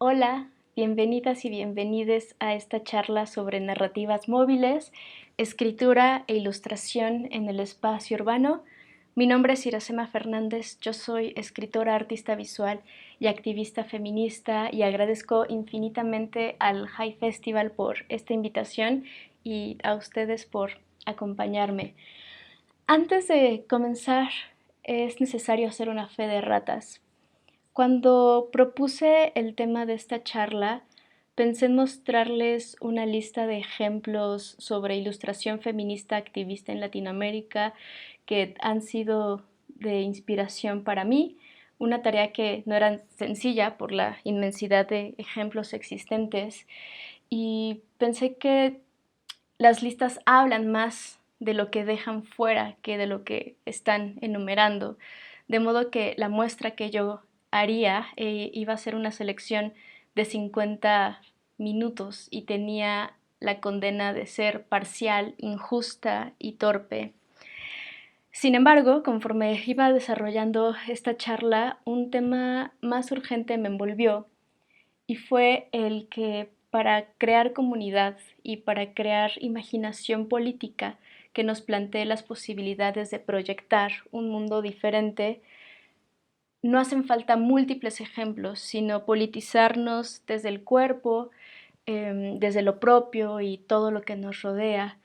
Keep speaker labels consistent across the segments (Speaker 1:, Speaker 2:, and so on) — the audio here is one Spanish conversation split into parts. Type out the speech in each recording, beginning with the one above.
Speaker 1: Hola, bienvenidas y bienvenides a esta charla sobre narrativas móviles, escritura e ilustración en el espacio urbano. Mi nombre es Iracema Fernández, yo soy escritora, artista visual y activista feminista y agradezco infinitamente al High Festival por esta invitación y a ustedes por acompañarme. Antes de comenzar, es necesario hacer una fe de ratas. Cuando propuse el tema de esta charla, pensé en mostrarles una lista de ejemplos sobre ilustración feminista activista en Latinoamérica que han sido de inspiración para mí, una tarea que no era sencilla por la inmensidad de ejemplos existentes, y pensé que las listas hablan más de lo que dejan fuera que de lo que están enumerando, de modo que la muestra que yo haría iba a ser una selección de 50 minutos y tenía la condena de ser parcial, injusta y torpe. Sin embargo, conforme iba desarrollando esta charla, un tema más urgente me envolvió y fue el que para crear comunidad y para crear imaginación política que nos plantee las posibilidades de proyectar un mundo diferente, no hacen falta múltiples ejemplos, sino politizarnos desde el cuerpo, desde lo propio y todo lo que nos rodea,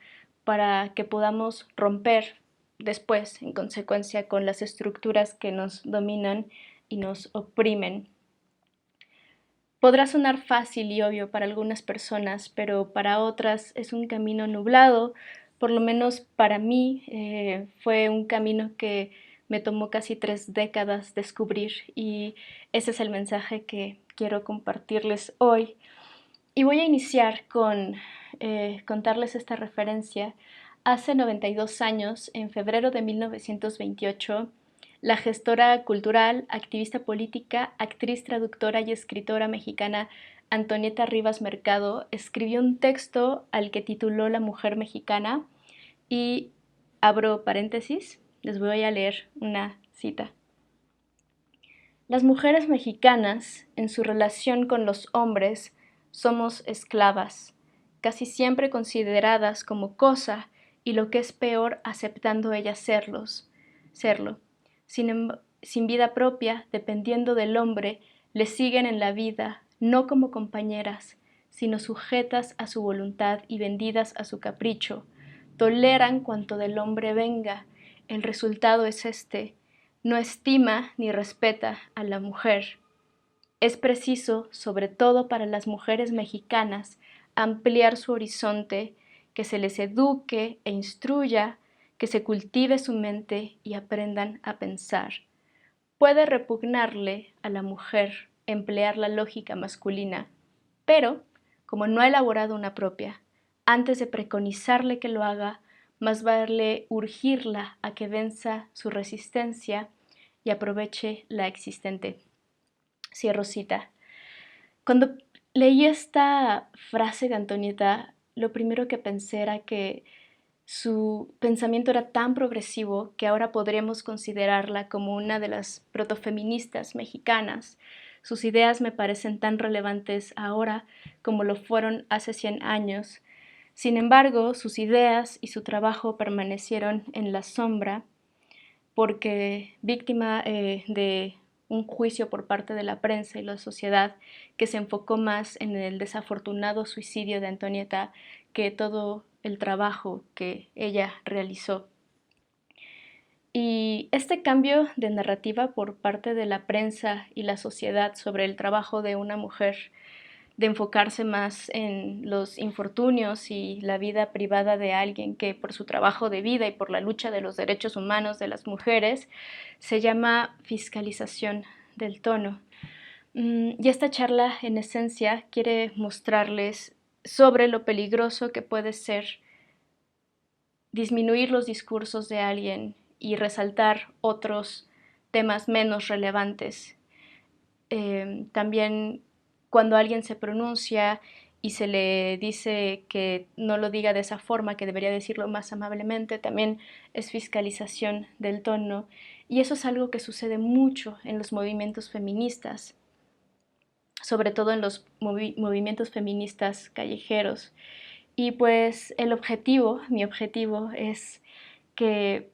Speaker 1: para que podamos romper después, en consecuencia, con las estructuras que nos dominan y nos oprimen. Podrá sonar fácil y obvio para algunas personas, pero para otras es un camino nublado. Por lo menos para mí fue un camino que me tomó casi 3 décadas descubrir, y ese es el mensaje que quiero compartirles hoy. Y voy a iniciar con contarles esta referencia. Hace 92 años, en febrero de 1928, la gestora cultural, activista política, actriz, traductora y escritora mexicana Antonieta Rivas Mercado escribió un texto al que tituló La mujer mexicana, y abro paréntesis, les voy a leer una cita. Las mujeres mexicanas, en su relación con los hombres, somos esclavas, casi siempre consideradas como cosa y, lo que es peor, aceptando ellas serlo, sin vida propia, dependiendo del hombre, le siguen en la vida, no como compañeras, sino sujetas a su voluntad y vendidas a su capricho. Toleran cuanto del hombre venga. El resultado es este: no estima ni respeta a la mujer. Es preciso, sobre todo para las mujeres mexicanas, ampliar su horizonte, que se les eduque e instruya, que se cultive su mente y aprendan a pensar. Puede repugnarle a la mujer emplear la lógica masculina, pero, como no ha elaborado una propia, antes de preconizarle que lo haga, más vale urgirla a que venza su resistencia y aproveche la existente. Cierro cita. Cuando leí esta frase de Antonieta, lo primero que pensé era que su pensamiento era tan progresivo que ahora podremos considerarla como una de las protofeministas mexicanas. Sus ideas me parecen tan relevantes ahora como lo fueron hace 100 años. Sin embargo, sus ideas y su trabajo permanecieron en la sombra, porque víctima de un juicio por parte de la prensa y la sociedad que se enfocó más en el desafortunado suicidio de Antonieta que todo el trabajo que ella realizó. Y este cambio de narrativa por parte de la prensa y la sociedad sobre el trabajo de una mujer, de enfocarse más en los infortunios y la vida privada de alguien que por su trabajo de vida y por la lucha de los derechos humanos de las mujeres, se llama fiscalización del tono. Y esta charla, en esencia, quiere mostrarles sobre lo peligroso que puede ser disminuir los discursos de alguien y resaltar otros temas menos relevantes. También cuando alguien se pronuncia y se le dice que no lo diga de esa forma, que debería decirlo más amablemente, también es fiscalización del tono. Y eso es algo que sucede mucho en los movimientos feministas. sobre todo en los movimientos feministas callejeros. Y pues mi objetivo es que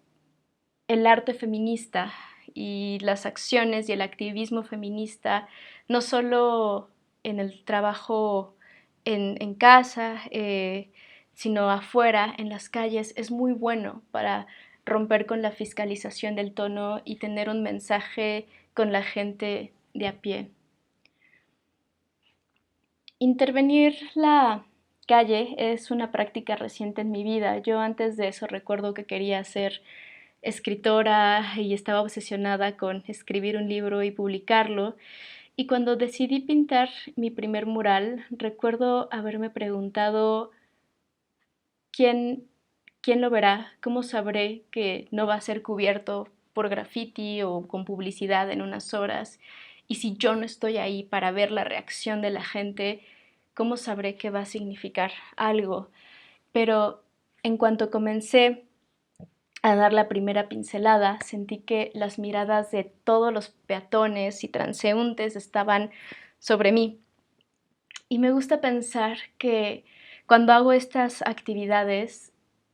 Speaker 1: el arte feminista y las acciones y el activismo feminista, no solo en el trabajo en casa, sino afuera, en las calles, es muy bueno para romper con la fiscalización del tono y tener un mensaje con la gente de a pie. Intervenir la calle es una práctica reciente en mi vida. Yo antes de eso recuerdo que quería ser escritora y estaba obsesionada con escribir un libro y publicarlo. Y cuando decidí pintar mi primer mural, recuerdo haberme preguntado quién, quién lo verá, cómo sabré que no va a ser cubierto por graffiti o con publicidad en unas horas. Y si yo no estoy ahí para ver la reacción de la gente, ¿cómo sabré que va a significar algo? Pero en cuanto comencé a dar la primera pincelada, sentí que las miradas de todos los peatones y transeúntes estaban sobre mí. Y me gusta pensar que cuando hago estas actividades,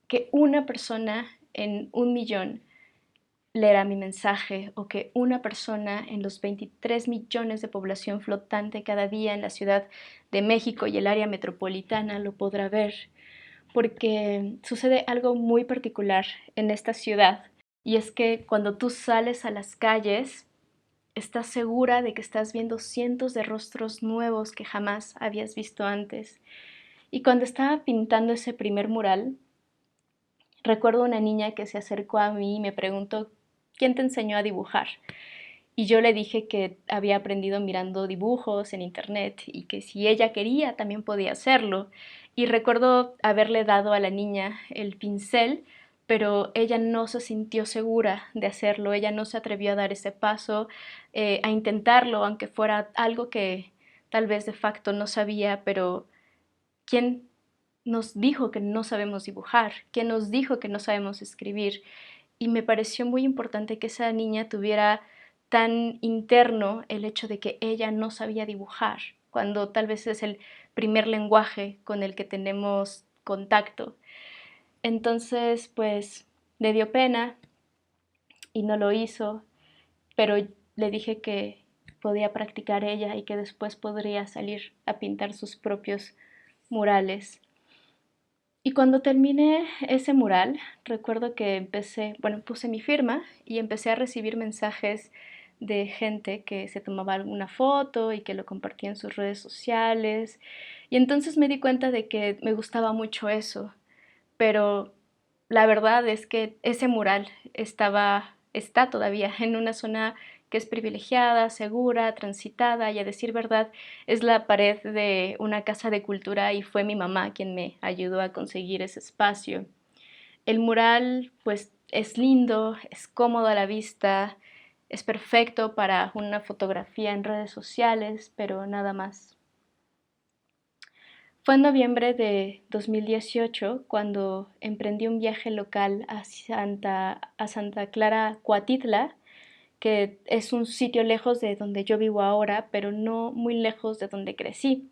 Speaker 1: que una persona en 1 millón leerá mi mensaje o que una persona en los 23 millones de población flotante cada día en la Ciudad de México y el área metropolitana lo podrá ver, porque sucede algo muy particular en esta ciudad, y es que cuando tú sales a las calles, estás segura de que estás viendo cientos de rostros nuevos que jamás habías visto antes. Y cuando estaba pintando ese primer mural, recuerdo una niña que se acercó a mí y me preguntó, ¿quién te enseñó a dibujar? Y yo le dije que había aprendido mirando dibujos en internet y que si ella quería también podía hacerlo. Y recuerdo haberle dado a la niña el pincel, pero ella no se sintió segura de hacerlo, ella no se atrevió a dar ese paso, a intentarlo, aunque fuera algo que tal vez de facto no sabía, pero ¿quién nos dijo que no sabemos dibujar? ¿Quién nos dijo que no sabemos escribir? Y me pareció muy importante que esa niña tuviera tan interno el hecho de que ella no sabía dibujar, cuando tal vez es el primer lenguaje con el que tenemos contacto. Entonces, pues, le dio pena y no lo hizo, pero le dije que podía practicar ella y que después podría salir a pintar sus propios murales. Y cuando terminé ese mural, recuerdo que puse mi firma y empecé a recibir mensajes de gente que se tomaba alguna foto y que lo compartía en sus redes sociales. Y entonces me di cuenta de que me gustaba mucho eso, pero la verdad es que ese mural está todavía en una zona que es privilegiada, segura, transitada, y a decir verdad, es la pared de una casa de cultura y fue mi mamá quien me ayudó a conseguir ese espacio. El mural, pues, es lindo, es cómodo a la vista, es perfecto para una fotografía en redes sociales, pero nada más. Fue en noviembre de 2018 cuando emprendí un viaje local a Santa Clara, Coatitla, que es un sitio lejos de donde yo vivo ahora, pero no muy lejos de donde crecí.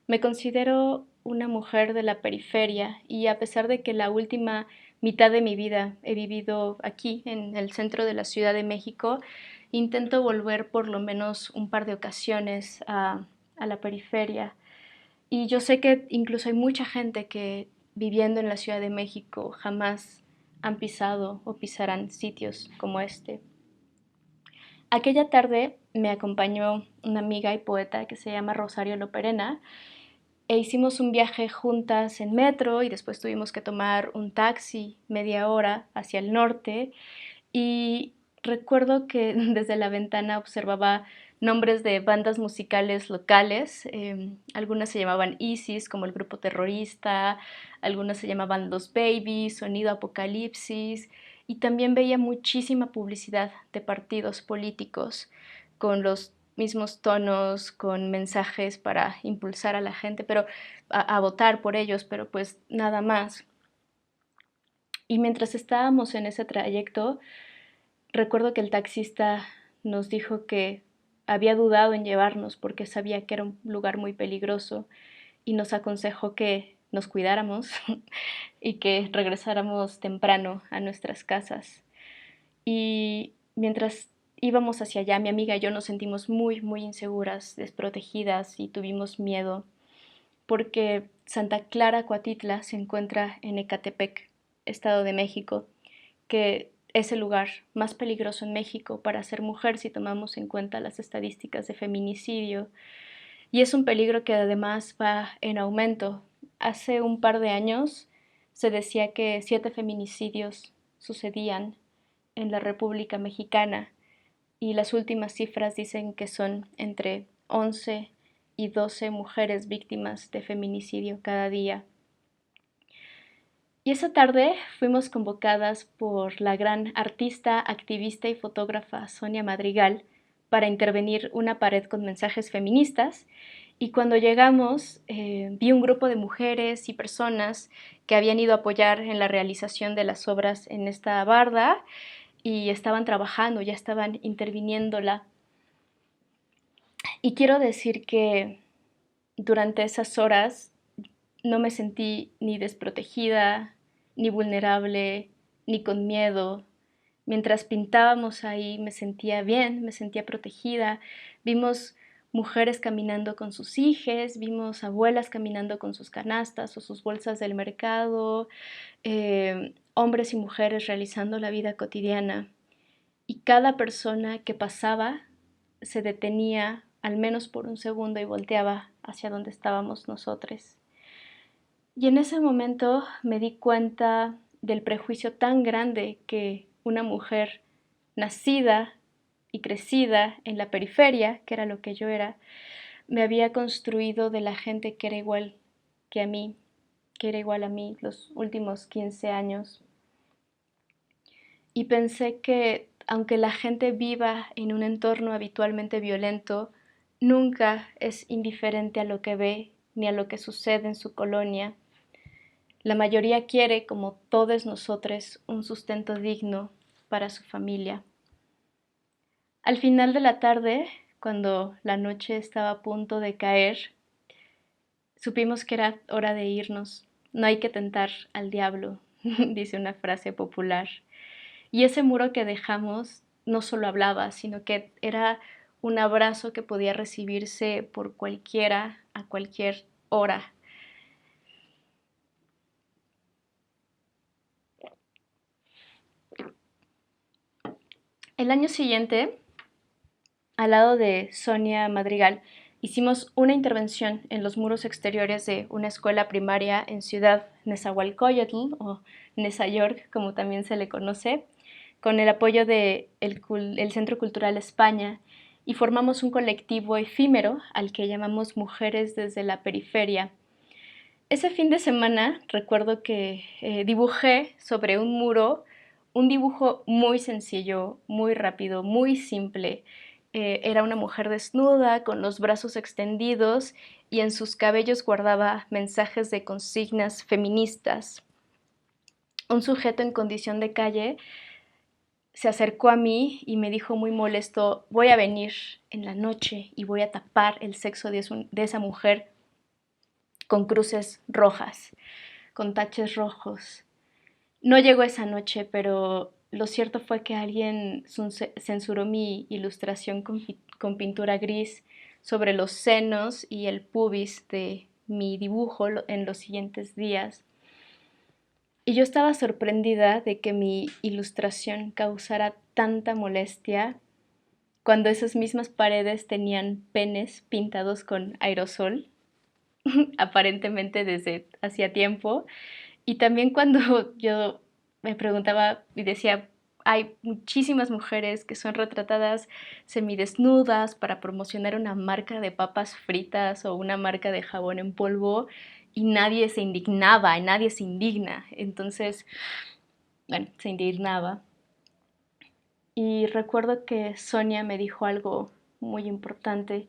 Speaker 1: Me considero una mujer de la periferia y a pesar de que la última mitad de mi vida he vivido aquí, en el centro de la Ciudad de México, intento volver por lo menos un par de ocasiones a la periferia. Y yo sé que incluso hay mucha gente que viviendo en la Ciudad de México jamás han pisado o pisarán sitios como este. Aquella tarde me acompañó una amiga y poeta que se llama Rosario Loperena e hicimos un viaje juntas en metro y después tuvimos que tomar un taxi media hora hacia el norte y recuerdo que desde la ventana observaba nombres de bandas musicales locales. Algunas se llamaban ISIS, como el grupo terrorista, algunas se llamaban Los Babies, Sonido Apocalipsis, y también veía muchísima publicidad de partidos políticos con los mismos tonos, con mensajes para impulsar a la gente, pero a votar por ellos, pero pues nada más. Y mientras estábamos en ese trayecto, recuerdo que el taxista nos dijo que había dudado en llevarnos porque sabía que era un lugar muy peligroso y nos aconsejó que nos cuidáramos y que regresáramos temprano a nuestras casas. Y mientras íbamos hacia allá, mi amiga y yo nos sentimos muy, muy inseguras, desprotegidas y tuvimos miedo porque Santa Clara Coatitla se encuentra en Ecatepec, Estado de México, que es el lugar más peligroso en México para ser mujer si tomamos en cuenta las estadísticas de feminicidio. Y es un peligro que además va en aumento. Hace un par de años se decía que 7 feminicidios sucedían en la República Mexicana y las últimas cifras dicen que son entre 11 y 12 mujeres víctimas de feminicidio cada día. Y esa tarde fuimos convocadas por la gran artista, activista y fotógrafa Sonia Madrigal para intervenir una pared con mensajes feministas. Y cuando llegamos, vi un grupo de mujeres y personas que habían ido a apoyar en la realización de las obras en esta barda y estaban trabajando, ya estaban interviniéndola. Y quiero decir que durante esas horas no me sentí ni desprotegida, ni vulnerable, ni con miedo. Mientras pintábamos ahí me sentía bien, me sentía protegida. Vimos mujeres caminando con sus hijes, vimos abuelas caminando con sus canastas o sus bolsas del mercado, hombres y mujeres realizando la vida cotidiana. Y cada persona que pasaba se detenía al menos por un segundo y volteaba hacia donde estábamos nosotros. Y en ese momento me di cuenta del prejuicio tan grande que una mujer nacida y crecida en la periferia, que era lo que yo era, me había construido de la gente que era igual que a mí, que era igual a mí los últimos 15 años. Y pensé que aunque la gente viva en un entorno habitualmente violento, nunca es indiferente a lo que ve ni a lo que sucede en su colonia. La mayoría quiere, como todos nosotros, un sustento digno para su familia. Al final de la tarde, cuando la noche estaba a punto de caer, supimos que era hora de irnos. No hay que tentar al diablo, dice una frase popular. Y ese muro que dejamos no solo hablaba, sino que era un abrazo que podía recibirse por cualquiera a cualquier hora. El año siguiente, al lado de Sonia Madrigal, hicimos una intervención en los muros exteriores de una escuela primaria en Ciudad Nezahualcóyotl, o Nezayork, como también se le conoce, con el apoyo del Centro Cultural España, y formamos un colectivo efímero al que llamamos Mujeres desde la Periferia. Ese fin de semana recuerdo que dibujé sobre un muro un dibujo muy sencillo, muy rápido, muy simple. Era una mujer desnuda, con los brazos extendidos y en sus cabellos guardaba mensajes de consignas feministas. Un sujeto en condición de calle se acercó a mí y me dijo muy molesto: voy a venir en la noche y voy a tapar el sexo de esa mujer con cruces rojas, con taches rojos. No llegó esa noche, pero lo cierto fue que alguien censuró mi ilustración con pintura gris sobre los senos y el pubis de mi dibujo en los siguientes días. Y yo estaba sorprendida de que mi ilustración causara tanta molestia cuando esas mismas paredes tenían penes pintados con aerosol, aparentemente desde hacía tiempo. Y también cuando yo me preguntaba y decía, hay muchísimas mujeres que son retratadas semidesnudas para promocionar una marca de papas fritas o una marca de jabón en polvo, y nadie se indignaba, y nadie se indigna. Entonces, bueno, se indignaba. Y recuerdo que Sonia me dijo algo muy importante.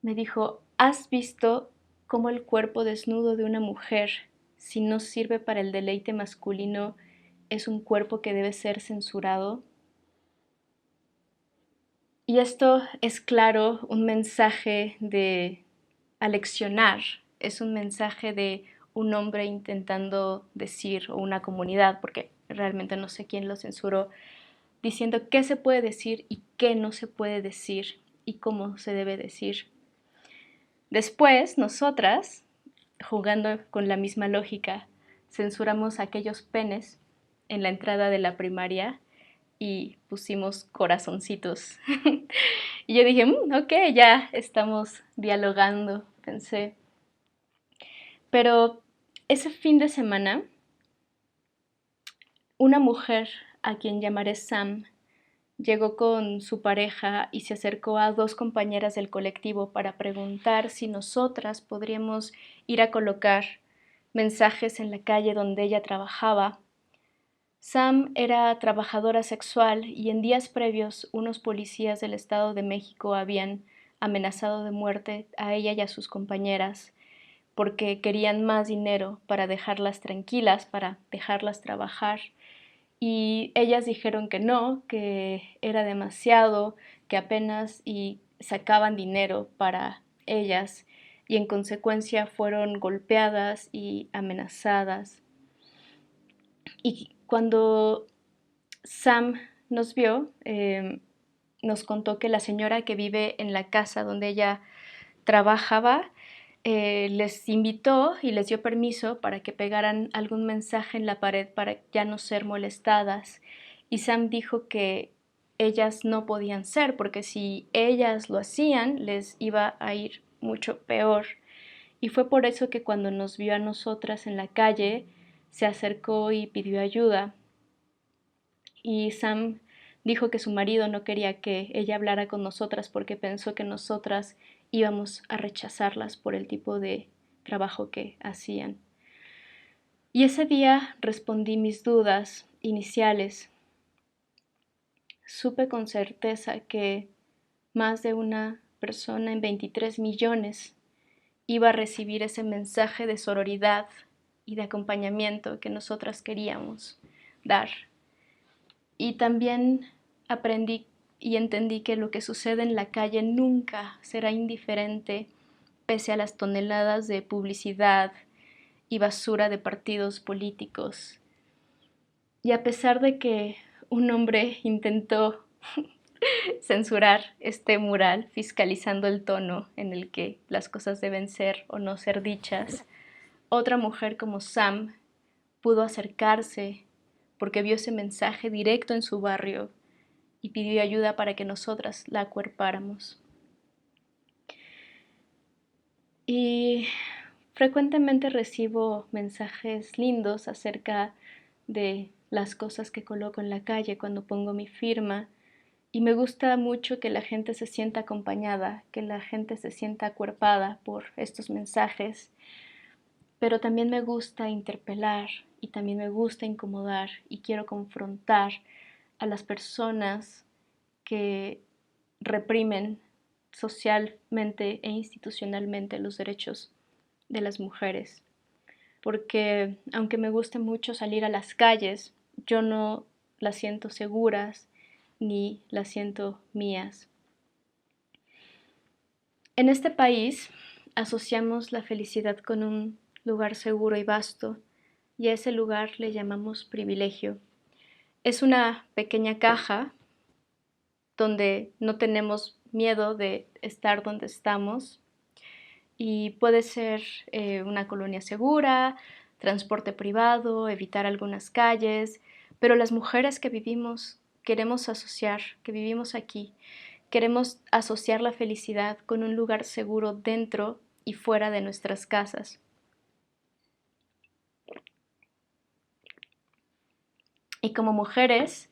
Speaker 1: Me dijo: ¿has visto cómo el cuerpo desnudo de una mujer, si no sirve para el deleite masculino, es un cuerpo que debe ser censurado? Y esto es claro un mensaje de aleccionar, es un mensaje de un hombre intentando decir, o una comunidad, porque realmente no sé quién lo censuró, diciendo qué se puede decir y qué no se puede decir y cómo se debe decir. Después, nosotras, jugando con la misma lógica, censuramos aquellos penes en la entrada de la primaria y pusimos corazoncitos. Y yo dije, ok, ya estamos dialogando, pensé. Pero ese fin de semana, una mujer a quien llamaré Sam llegó con su pareja y se acercó a dos compañeras del colectivo para preguntar si nosotras podríamos ir a colocar mensajes en la calle donde ella trabajaba. Sam era trabajadora sexual y en días previos unos policías del Estado de México habían amenazado de muerte a ella y a sus compañeras porque querían más dinero para dejarlas tranquilas, para dejarlas trabajar. Y ellas dijeron que no, que era demasiado, que apenas y sacaban dinero para ellas y en consecuencia fueron golpeadas y amenazadas. Y cuando Sam nos vio, nos contó que la señora que vive en la casa donde ella trabajaba les invitó y les dio permiso para que pegaran algún mensaje en la pared para ya no ser molestadas. Y Sam dijo que ellas no podían ser, porque si ellas lo hacían, les iba a ir mucho peor. Y fue por eso que cuando nos vio a nosotras en la calle, se acercó y pidió ayuda. Y Sam dijo que su marido no quería que ella hablara con nosotras porque pensó que nosotras íbamos a rechazarlas por el tipo de trabajo que hacían. Y ese día respondí mis dudas iniciales. Supe con certeza que más de una persona en 23 millones iba a recibir ese mensaje de sororidad y de acompañamiento que nosotras queríamos dar. Y también aprendí y entendí que lo que sucede en la calle nunca será indiferente pese a las toneladas de publicidad y basura de partidos políticos. Y a pesar de que un hombre intentó censurar este mural fiscalizando el tono en el que las cosas deben ser o no ser dichas, otra mujer como Sam pudo acercarse porque vio ese mensaje directo en su barrio y pidió ayuda para que nosotras la acuerpáramos. Y frecuentemente recibo mensajes lindos acerca de las cosas que coloco en la calle cuando pongo mi firma y me gusta mucho que la gente se sienta acompañada, que la gente se sienta acuerpada por estos mensajes, pero también me gusta interpelar y también me gusta incomodar y quiero confrontar a las personas que reprimen socialmente e institucionalmente los derechos de las mujeres. Porque aunque me guste mucho salir a las calles, yo no las siento seguras ni las siento mías. En este país asociamos la felicidad con un lugar seguro y vasto, y a ese lugar le llamamos privilegio. Es una pequeña caja donde no tenemos miedo de estar donde estamos y puede ser una colonia segura, transporte privado, evitar algunas calles, pero las mujeres que vivimos queremos asociar, que vivimos aquí, queremos asociar la felicidad con un lugar seguro dentro y fuera de nuestras casas. Y como mujeres,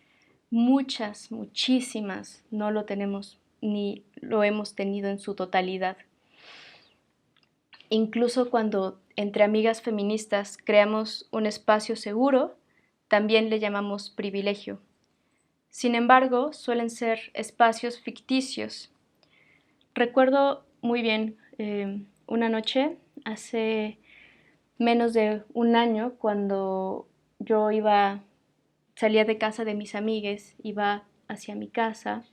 Speaker 1: muchas, muchísimas no lo tenemos ni lo hemos tenido en su totalidad. Incluso cuando entre amigas feministas creamos un espacio seguro, también le llamamos privilegio. Sin embargo, suelen ser espacios ficticios. Recuerdo muy bien una noche, hace menos de un año, cuando yo salía de casa de mis amigues, iba hacia mi casa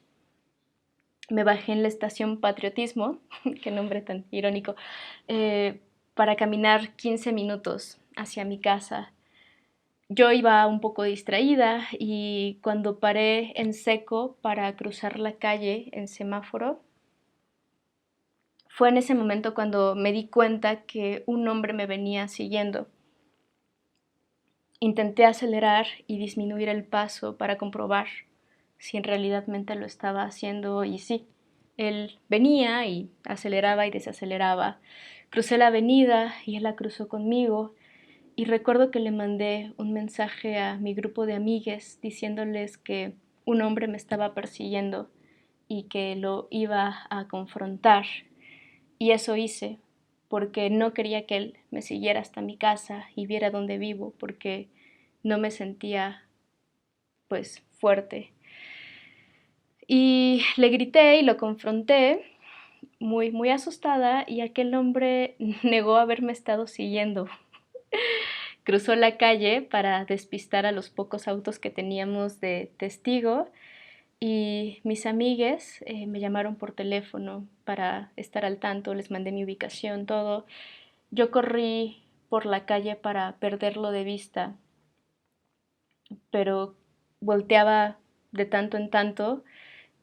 Speaker 1: me bajé en la estación Patriotismo, qué nombre tan irónico, para caminar 15 minutos hacia mi casa. Yo iba un poco distraída y cuando paré en seco para cruzar la calle en semáforo, fue en ese momento cuando me di cuenta que un hombre me venía siguiendo. Intenté acelerar y disminuir el paso para comprobar si en realidad lo estaba haciendo y sí, él venía y aceleraba y desaceleraba. Crucé la avenida y él la cruzó conmigo y recuerdo que le mandé un mensaje a mi grupo de amigues diciéndoles que un hombre me estaba persiguiendo y que lo iba a confrontar. Y eso hice, porque no quería que él me siguiera hasta mi casa y viera dónde vivo, porque no me sentía, pues, fuerte. Y le grité y lo confronté, muy, muy asustada, y aquel hombre negó haberme estado siguiendo. Cruzó la calle para despistar a los pocos autos que teníamos de testigo y mis amigues me llamaron por teléfono para estar al tanto, les mandé mi ubicación, todo. Yo corrí por la calle para perderlo de vista, pero volteaba de tanto en tanto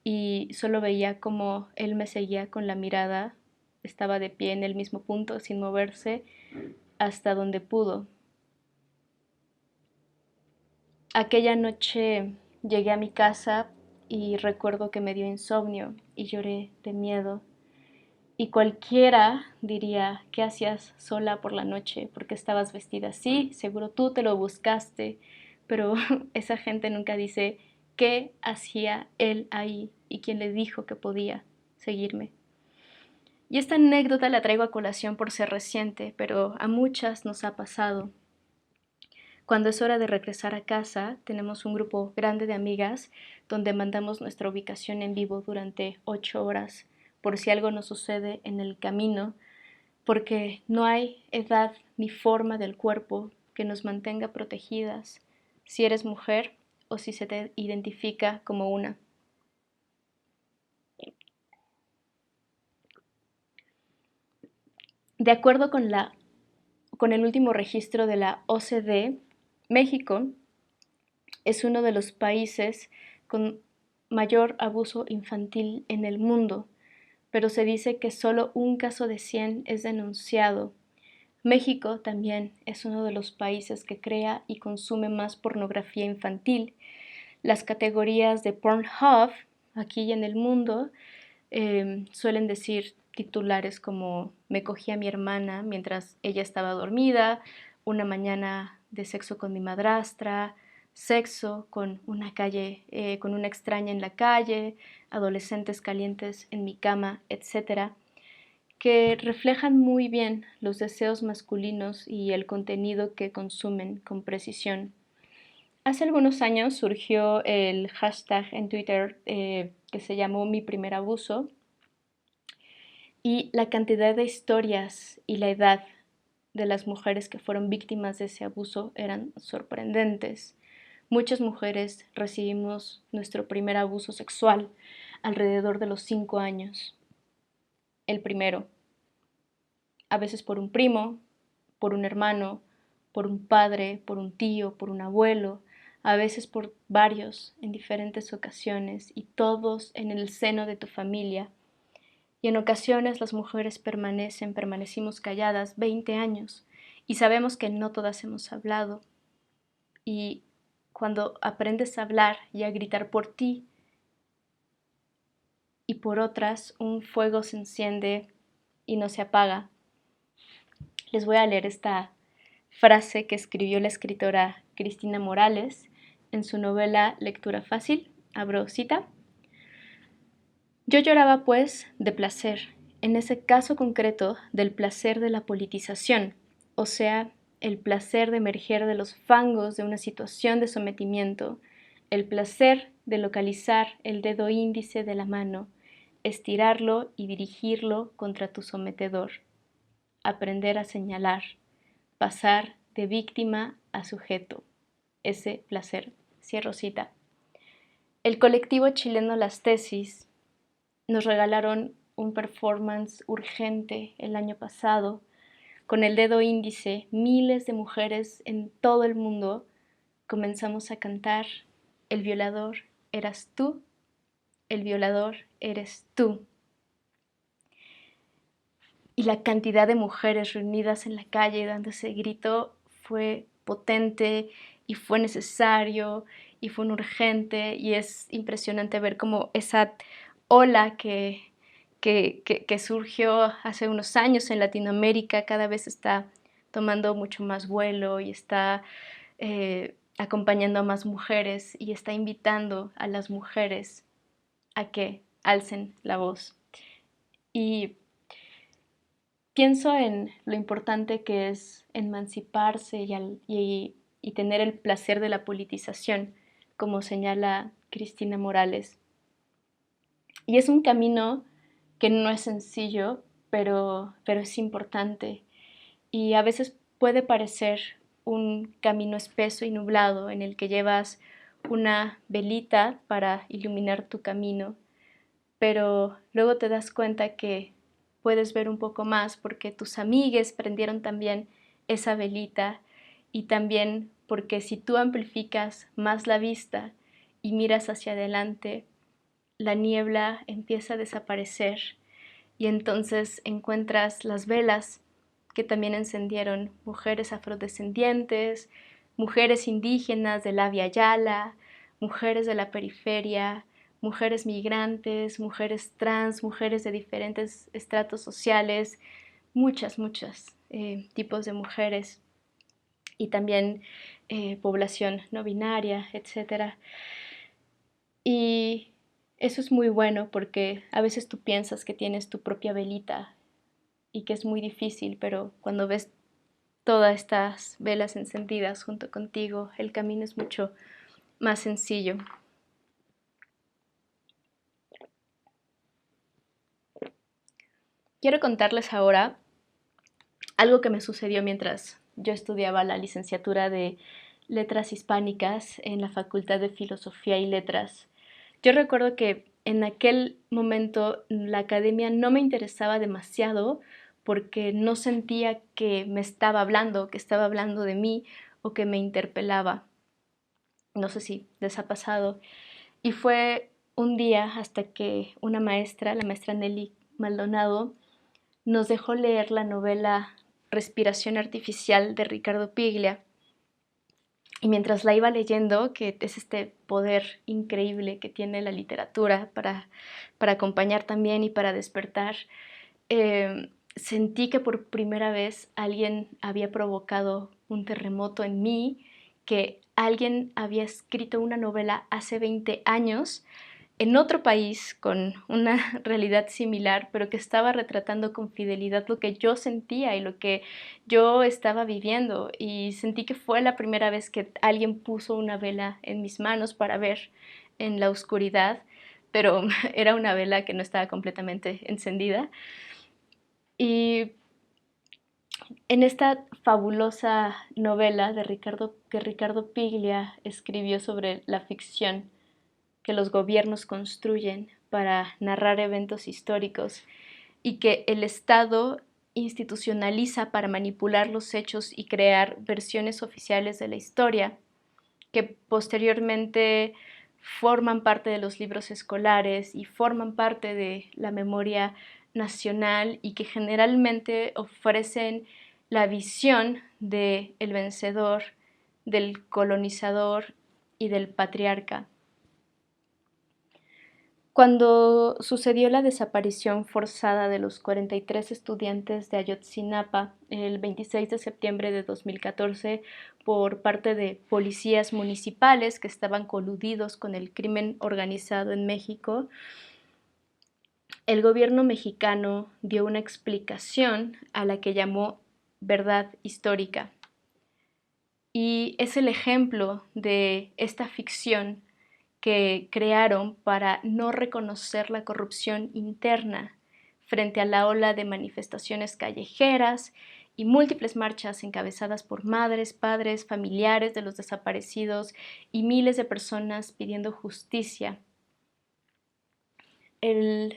Speaker 1: y solo veía como él me seguía con la mirada, estaba de pie en el mismo punto sin moverse hasta donde pudo. Aquella noche llegué a mi casa y recuerdo que me dio insomnio y lloré de miedo. Y cualquiera diría, ¿qué hacías sola por la noche? ¿Por qué estabas vestida así? Seguro tú te lo buscaste, pero esa gente nunca dice qué hacía él ahí y quién le dijo que podía seguirme. Y esta anécdota la traigo a colación por ser reciente, pero a muchas nos ha pasado. Cuando es hora de regresar a casa, tenemos un grupo grande de amigas donde mandamos nuestra ubicación en vivo durante 8 horas por si algo nos sucede en el camino, porque no hay edad ni forma del cuerpo que nos mantenga protegidas si eres mujer o si se te identifica como una. De acuerdo con el último registro de la OCDE, México es uno de los países con mayor abuso infantil en el mundo, pero se dice que solo un caso de 100 es denunciado. México también es uno de los países que crea y consume más pornografía infantil. Las categorías de Pornhub, aquí y en el mundo, suelen decir titulares como me cogí a mi hermana mientras ella estaba dormida, una mañana de sexo con mi madrastra, sexo con una extraña en la calle, adolescentes calientes en mi cama, etcétera, que reflejan muy bien los deseos masculinos y el contenido que consumen con precisión. Hace algunos años surgió el hashtag en Twitter que se llamó Mi primer abuso y la cantidad de historias y la edad de las mujeres que fueron víctimas de ese abuso eran sorprendentes. Muchas mujeres recibimos nuestro primer abuso sexual alrededor de los 5 años. El primero, a veces por un primo, por un hermano, por un padre, por un tío, por un abuelo, a veces por varios en diferentes ocasiones y todos en el seno de tu familia. Y en ocasiones las mujeres permanecimos calladas 20 años y sabemos que no todas hemos hablado. Y cuando aprendes a hablar y a gritar por ti y por otras, un fuego se enciende y no se apaga. Les voy a leer esta frase que escribió la escritora Cristina Morales en su novela Lectura Fácil, abro cita. Yo lloraba, pues, de placer, en ese caso concreto del placer de la politización, o sea, el placer de emerger de los fangos de una situación de sometimiento, el placer de localizar el dedo índice de la mano, estirarlo y dirigirlo contra tu sometedor, aprender a señalar, pasar de víctima a sujeto, ese placer. Cierro cita. El colectivo chileno Las Tesis nos regalaron un performance urgente el año pasado. Con el dedo índice, miles de mujeres en todo el mundo comenzamos a cantar: el violador eras tú, el violador eres tú. Y la cantidad de mujeres reunidas en la calle dando ese grito fue potente y fue necesario y fue un urgente, y es impresionante ver cómo esa ola que surgió hace unos años en Latinoamérica cada vez está tomando mucho más vuelo y está acompañando a más mujeres y está invitando a las mujeres a que alcen la voz. Y pienso en lo importante que es emanciparse y tener el placer de la politización, como señala Cristina Morales. Y es un camino que no es sencillo, pero es importante. Y a veces puede parecer un camino espeso y nublado en el que llevas una velita para iluminar tu camino, pero luego te das cuenta que puedes ver un poco más porque tus amigues prendieron también esa velita, y también porque si tú amplificas más la vista y miras hacia adelante, la niebla empieza a desaparecer y entonces encuentras las velas que también encendieron mujeres afrodescendientes, mujeres indígenas de la Via Yala, mujeres de la periferia, mujeres migrantes, mujeres trans, mujeres de diferentes estratos sociales, muchas tipos de mujeres, y también población no binaria, etcétera. Y eso es muy bueno porque a veces tú piensas que tienes tu propia velita y que es muy difícil, pero cuando ves todas estas velas encendidas junto contigo, el camino es mucho más sencillo. Quiero contarles ahora algo que me sucedió mientras yo estudiaba la licenciatura de Letras Hispánicas en la Facultad de Filosofía y Letras. Yo recuerdo que en aquel momento la academia no me interesaba demasiado porque no sentía que me estaba hablando, que estaba hablando de mí o que me interpelaba. No sé si les ha pasado. Y fue un día hasta que una maestra, la maestra Nelly Maldonado, nos dejó leer la novela Respiración Artificial de Ricardo Piglia. Y mientras la iba leyendo, que es este poder increíble que tiene la literatura para acompañar también y para despertar, sentí que por primera vez alguien había provocado un terremoto en mí, que alguien había escrito una novela hace 20 años en otro país con una realidad similar, pero que estaba retratando con fidelidad lo que yo sentía y lo que yo estaba viviendo. Y sentí que fue la primera vez que alguien puso una vela en mis manos para ver en la oscuridad, pero era una vela que no estaba completamente encendida. Y en esta fabulosa novela que Ricardo Piglia escribió sobre la ficción que los gobiernos construyen para narrar eventos históricos y que el Estado institucionaliza para manipular los hechos y crear versiones oficiales de la historia, que posteriormente forman parte de los libros escolares y forman parte de la memoria nacional, y que generalmente ofrecen la visión del vencedor, del colonizador y del patriarca. Cuando sucedió la desaparición forzada de los 43 estudiantes de Ayotzinapa el 26 de septiembre de 2014 por parte de policías municipales que estaban coludidos con el crimen organizado en México, el gobierno mexicano dio una explicación a la que llamó verdad histórica. Y es el ejemplo de esta ficción que crearon para no reconocer la corrupción interna frente a la ola de manifestaciones callejeras y múltiples marchas encabezadas por madres, padres, familiares de los desaparecidos y miles de personas pidiendo justicia. El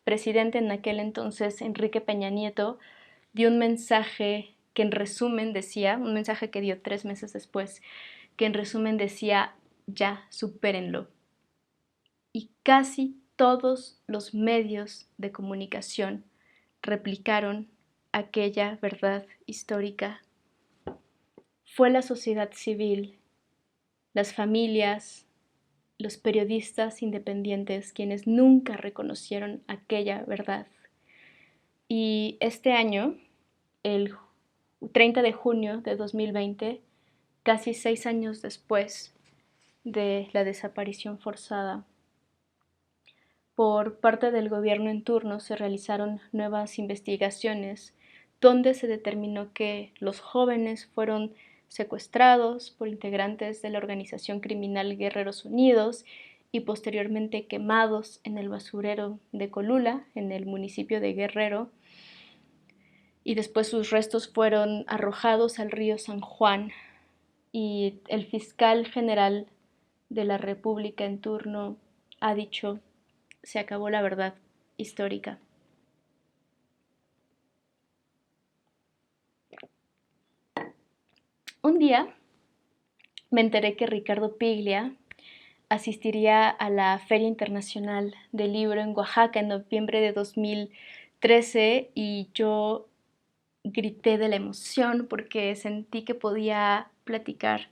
Speaker 1: presidente en aquel entonces, Enrique Peña Nieto, dio un mensaje que en resumen decía, un mensaje que dio 3 meses después, que en resumen decía, ya, supérenlo. Y casi todos los medios de comunicación replicaron aquella verdad histórica. Fue la sociedad civil, las familias, los periodistas independientes quienes nunca reconocieron aquella verdad. Y este año, el 30 de junio de 2020, casi 6 años después de la desaparición forzada, por parte del gobierno en turno se realizaron nuevas investigaciones donde se determinó que los jóvenes fueron secuestrados por integrantes de la organización criminal Guerreros Unidos y posteriormente quemados en el basurero de Colula, en el municipio de Guerrero, y después sus restos fueron arrojados al río San Juan, y el fiscal general de la República en turno ha dicho: se acabó la verdad histórica. Un día me enteré que Ricardo Piglia asistiría a la Feria Internacional del Libro en Oaxaca en noviembre de 2013 y yo grité de la emoción porque sentí que podía platicar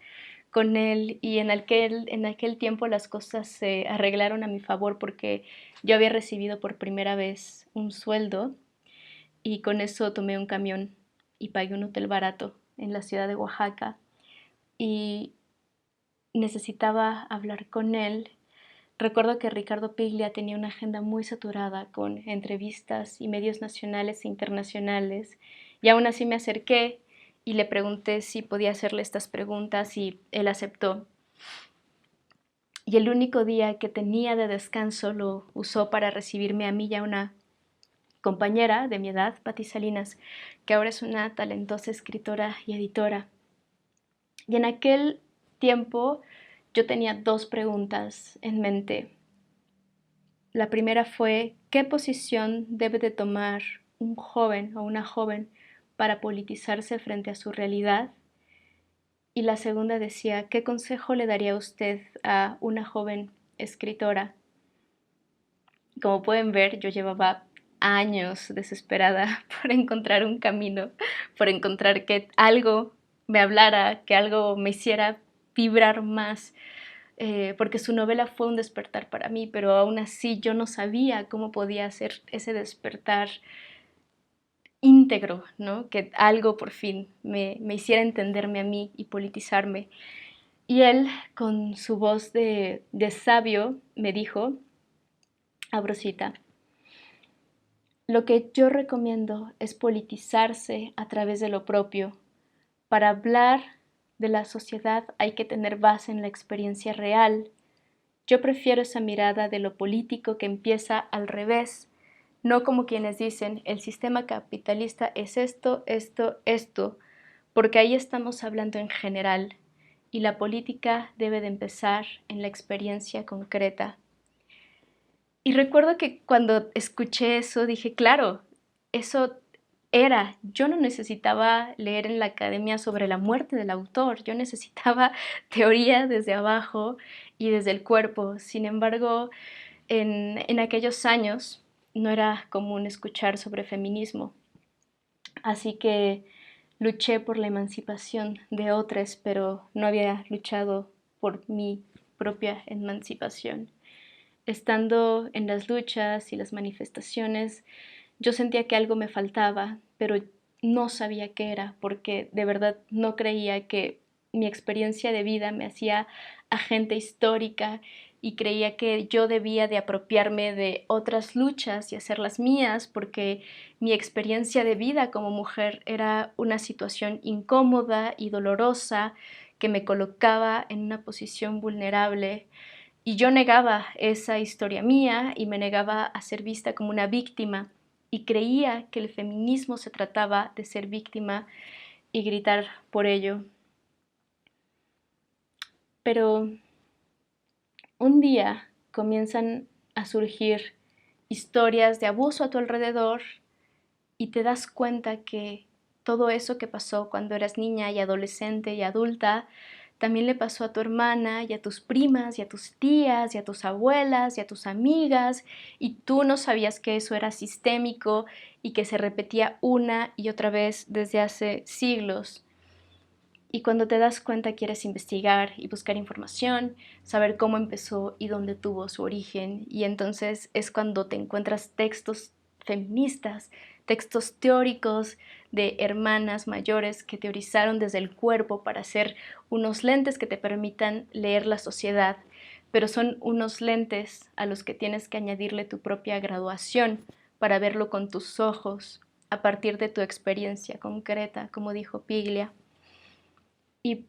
Speaker 1: con él, y en aquel tiempo las cosas se arreglaron a mi favor porque yo había recibido por primera vez un sueldo y con eso tomé un camión y pagué un hotel barato en la ciudad de Oaxaca y necesitaba hablar con él. Recuerdo que Ricardo Piglia tenía una agenda muy saturada con entrevistas y medios nacionales e internacionales, y aún así me acerqué y le pregunté si podía hacerle estas preguntas y él aceptó. Y el único día que tenía de descanso lo usó para recibirme a mí y a una compañera de mi edad, Patti Salinas, que ahora es una talentosa escritora y editora. Y en aquel tiempo yo tenía 2 preguntas en mente. La primera fue: ¿qué posición debe de tomar un joven o una joven para politizarse frente a su realidad? Y la segunda decía: ¿qué consejo le daría usted a una joven escritora? Como pueden ver, yo llevaba años desesperada por encontrar un camino, por encontrar que algo me hablara, que algo me hiciera vibrar más, porque su novela fue un despertar para mí, pero aún así yo no sabía cómo podía hacer ese despertar íntegro, ¿no? Que algo por fin me hiciera entenderme a mí y politizarme. Y él, con su voz de sabio, me dijo, abro cita: lo que yo recomiendo es politizarse a través de lo propio. Para hablar de la sociedad hay que tener base en la experiencia real. Yo prefiero esa mirada de lo político que empieza al revés, no como quienes dicen el sistema capitalista es esto, esto, esto, porque ahí estamos hablando en general y la política debe de empezar en la experiencia concreta. Y recuerdo que cuando escuché eso dije, claro, eso era, yo no necesitaba leer en la academia sobre la muerte del autor, yo necesitaba teoría desde abajo y desde el cuerpo. Sin embargo, en aquellos años no era común escuchar sobre feminismo, así que luché por la emancipación de otras, pero no había luchado por mi propia emancipación. Estando en las luchas y las manifestaciones, yo sentía que algo me faltaba, pero no sabía qué era, porque de verdad no creía que mi experiencia de vida me hacía agente histórica y creía que yo debía de apropiarme de otras luchas y hacerlas mías, porque mi experiencia de vida como mujer era una situación incómoda y dolorosa que me colocaba en una posición vulnerable. Y yo negaba esa historia mía y me negaba a ser vista como una víctima y creía que el feminismo se trataba de ser víctima y gritar por ello. Pero un día comienzan a surgir historias de abuso a tu alrededor y te das cuenta que todo eso que pasó cuando eras niña y adolescente y adulta, también le pasó a tu hermana y a tus primas y a tus tías y a tus abuelas y a tus amigas, y tú no sabías que eso era sistémico y que se repetía una y otra vez desde hace siglos. Y cuando te das cuenta quieres investigar y buscar información, saber cómo empezó y dónde tuvo su origen. Y entonces es cuando te encuentras textos feministas, textos teóricos de hermanas mayores que teorizaron desde el cuerpo para hacer unos lentes que te permitan leer la sociedad, pero son unos lentes a los que tienes que añadirle tu propia graduación para verlo con tus ojos a partir de tu experiencia concreta, como dijo Piglia. Y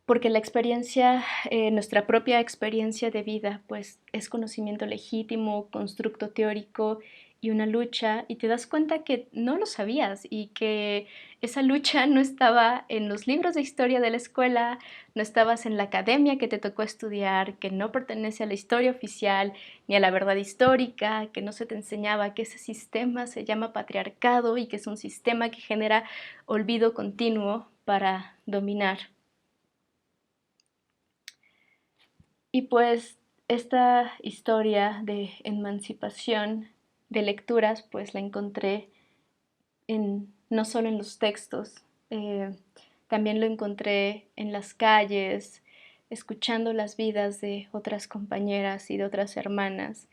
Speaker 1: porque la experiencia, nuestra propia experiencia de vida, pues es conocimiento legítimo, constructo teórico y una lucha, y te das cuenta que no lo sabías y que esa lucha no estaba en los libros de historia de la escuela, no estabas en la academia que te tocó estudiar, que no pertenece a la historia oficial ni a la verdad histórica, que no se te enseñaba que ese sistema se llama patriarcado y que es un sistema que genera olvido continuo para dominar. Y pues esta historia de emancipación de lecturas, pues la encontré no solo en los textos, también lo encontré en las calles, escuchando las vidas de otras compañeras y de otras hermanas.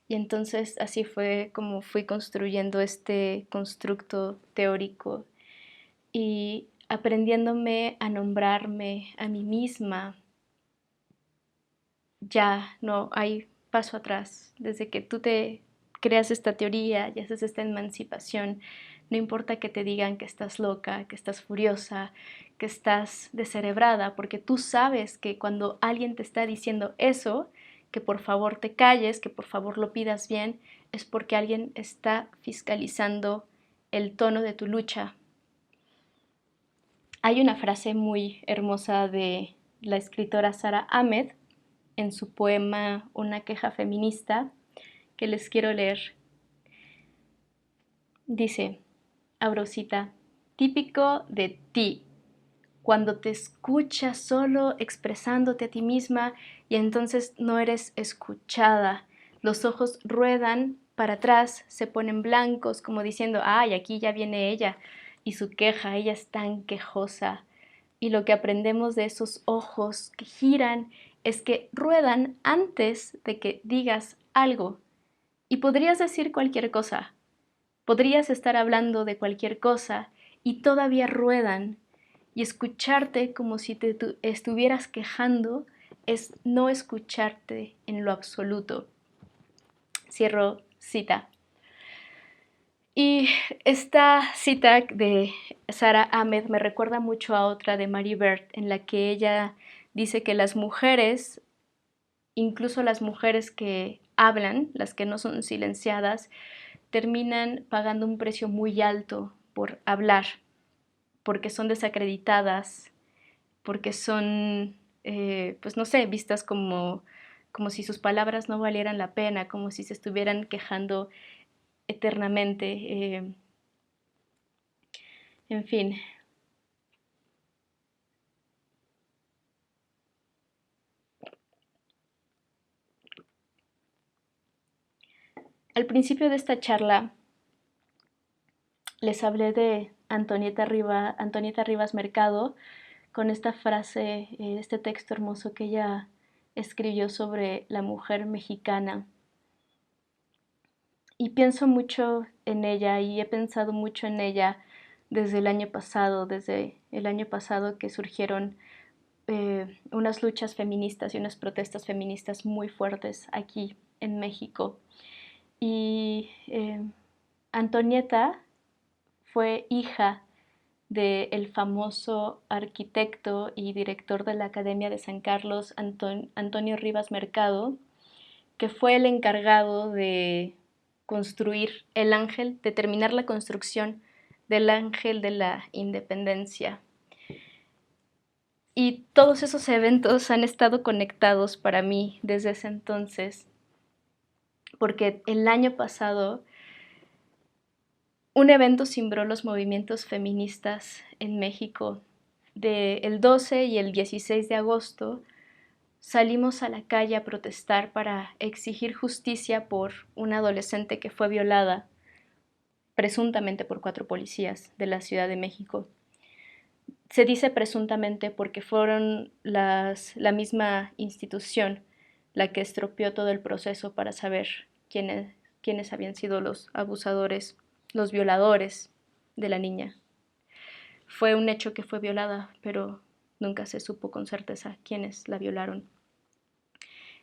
Speaker 1: Y entonces así fue como fui construyendo este constructo teórico y aprendiéndome a nombrarme a mí misma. Ya no hay paso atrás. Desde que tú te creas esta teoría y haces esta emancipación, no importa que te digan que estás loca, que estás furiosa, que estás descerebrada, porque tú sabes que cuando alguien te está diciendo eso, que por favor te calles, que por favor lo pidas bien, es porque alguien está fiscalizando el tono de tu lucha. Hay una frase muy hermosa de la escritora Sara Ahmed en su poema Una queja feminista, que les quiero leer. Dice, abro cita, típico de ti, cuando te escuchas solo expresándote a ti misma y entonces no eres escuchada. Los ojos ruedan para atrás, se ponen blancos como diciendo, ay, aquí ya viene ella y su queja, ella es tan quejosa. Y lo que aprendemos de esos ojos que giran es que ruedan antes de que digas algo. Y podrías decir cualquier cosa, podrías estar hablando de cualquier cosa y todavía ruedan. Y escucharte como si te estuvieras quejando es no escucharte en lo absoluto. Cierro cita. Y esta cita de Sara Ahmed me recuerda mucho a otra de Mary Bird, en la que ella dice que las mujeres, incluso las mujeres que hablan, las que no son silenciadas, terminan pagando un precio muy alto por hablar, porque son desacreditadas, porque son, pues no sé, vistas como si sus palabras no valieran la pena, como si se estuvieran quejando eternamente. En fin. Al principio de esta charla les hablé de Antonieta Rivas Mercado con esta frase, este texto hermoso que ella escribió sobre la mujer mexicana. Y pienso mucho en ella y he pensado mucho en ella desde el año pasado que surgieron unas luchas feministas y unas protestas feministas muy fuertes aquí en México. Y Antonieta fue hija del famoso arquitecto y director de la Academia de San Carlos, Antonio Rivas Mercado, que fue el encargado de construir el ángel, de terminar la construcción del ángel de la independencia. Y todos esos eventos han estado conectados para mí desde ese entonces, porque el año pasado un evento cimbró los movimientos feministas en México. El 12 y el 16 de agosto salimos a la calle a protestar para exigir justicia por una adolescente que fue violada, presuntamente por 4 policías de la Ciudad de México. Se dice presuntamente porque fueron la misma institución la que estropeó todo el proceso para saber quiénes habían sido los abusadores, los violadores de la niña. Fue un hecho que fue violada, pero nunca se supo con certeza quiénes la violaron.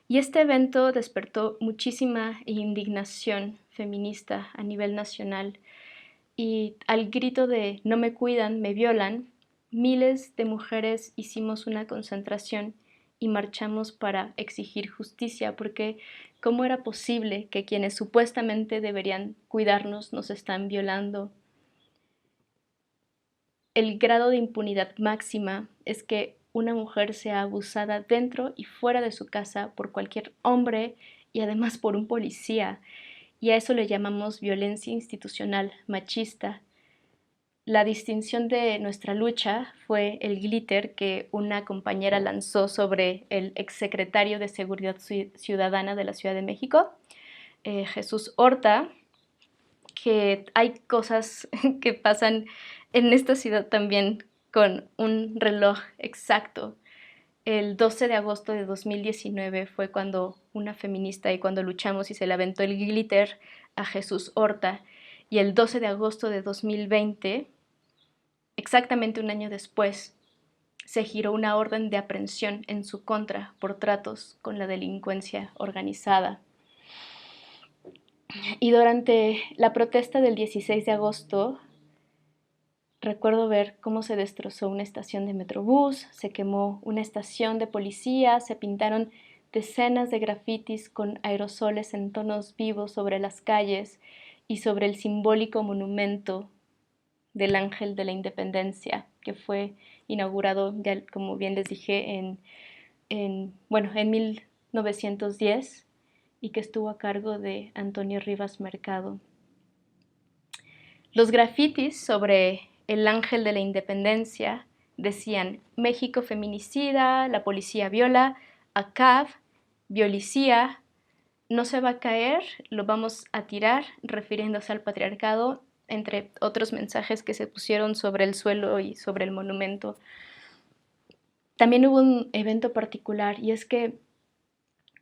Speaker 1: Y este evento despertó muchísima indignación feminista a nivel nacional, y al grito de "no me cuidan, me violan", miles de mujeres hicimos una concentración y marchamos para exigir justicia, porque ¿cómo era posible que quienes supuestamente deberían cuidarnos nos están violando? El grado de impunidad máxima es que una mujer sea abusada dentro y fuera de su casa por cualquier hombre y además por un policía, y a eso le llamamos violencia institucional machista. La distinción de nuestra lucha fue el glitter que una compañera lanzó sobre el exsecretario de Seguridad Ciudadana de la Ciudad de México, Jesús Horta, que hay cosas que pasan en esta ciudad también con un reloj exacto. El 12 de agosto de 2019 fue cuando una feminista y cuando luchamos y se le aventó el glitter a Jesús Horta, y el 12 de agosto de 2020, exactamente un año después, se giró una orden de aprehensión en su contra por tratos con la delincuencia organizada. Y durante la protesta del 16 de agosto, recuerdo ver cómo se destrozó una estación de Metrobús, se quemó una estación de policía, se pintaron decenas de grafitis con aerosoles en tonos vivos sobre las calles y sobre el simbólico monumento del Ángel de la Independencia, que fue inaugurado, ya como bien les dije, en 1910, y que estuvo a cargo de Antonio Rivas Mercado. Los grafitis sobre el Ángel de la Independencia decían: México feminicida, la policía viola, ACAB, violicía, no se va a caer, lo vamos a tirar, refiriéndose al patriarcado, entre otros mensajes que se pusieron sobre el suelo y sobre el monumento. También hubo un evento particular, y es que